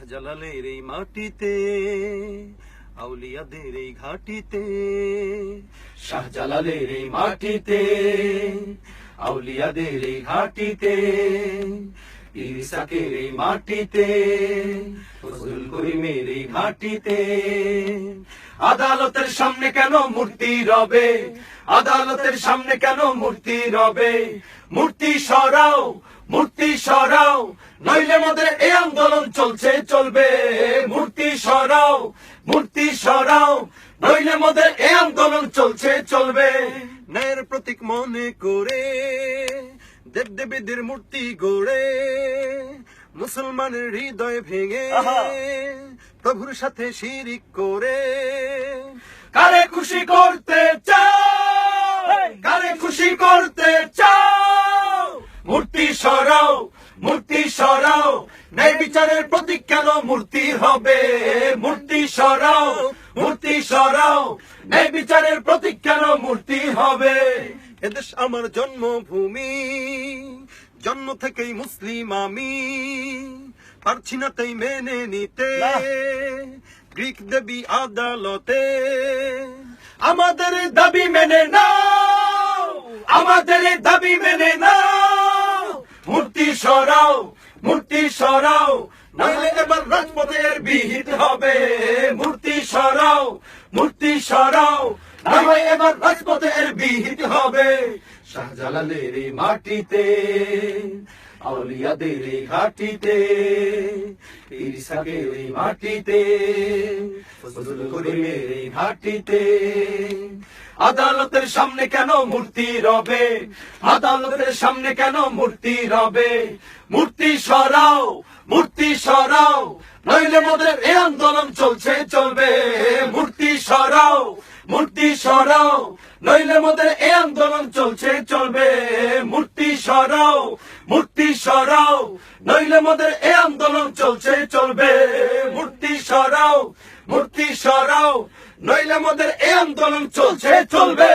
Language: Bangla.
শাহজালালের এই মাটিতে, আউলিয়াদের এই ঘাটিতে, শাহজালালের এই মাটিতে, আউলিয়াদের এই ঘাটিতে, ইসাকের এই মাটিতে, ফজলুল করিমের এই ঘাটিতে। আদালতের সামনে কেন মূর্তি রবে? আদালতের সামনে কেন মূর্তি রবে? মূর্তি সরাও, মূর্তি সরাও, নইলে মোদের এই আন্দোলন চলছে চলবে। মূর্তি সরাও, মূর্তি সরাও, নইলে মোদের এই আন্দোলন চলছে চলবে। ন্যায়ের প্রতীক মনে করে দেবদেবীদের মূর্তি গড়ে মুসলমানের হৃদয় ভেঙে প্রভুর সাথে শিরিক করে কারে খুশি করতে চাও? কারে খুশি করতে চাও? মূর্তি সরাও, মূর্তি সরাও, ন্যায় বিচারের প্রতীক কেন মূর্তি হবে? মূর্তি সরাও, মূর্তি সরাও, ন্যায় বিচারের প্রতীক কেন মূর্তি হবে? এদেশ আমার জন্মভূমি, জন্ম থেকেই মুসলিম আমি, পারছি না তাই মেনে নিতে গ্রিক দেবী আদালতে। আমাদের দাবি মেনে নাও, আমাদের দাবি মেনে নাও। মূর্তি সরাও, মূর্তি সরাও, নইলে এবার রাজপথের বিহিত হবে। মূর্তি সরাও, মূর্তি সরাও, নইলে এবার রাজপথের বিহিত হবে। শাহজালালের এই মাটিতে, আউলিয়াদের এই ঘাটিতে, ইসাকের এই মাটিতে, ফজলুল করিমের এই ঘাটিতে। আদালতের সামনে কেন মূর্তি রবে? আদালতের সামনে কেন মূর্তি রবে? মূর্তি সরাও, মূর্তি সরাও, নইলে মোদের এই আন্দোলন চলছে চলবে। মূর্তি সরাও, মূর্তি সরাও, নইলে মোদের এই আন্দোলন চলছে চলবে। মূর্তি সরাও, মূর্তি সরাও, নইলে মোদের এই আন্দোলন চলছে চলবে। মূর্তি সরাও, মূর্তি সরাও, নইলে মোদের এই আন্দোলন চলছে চলবে।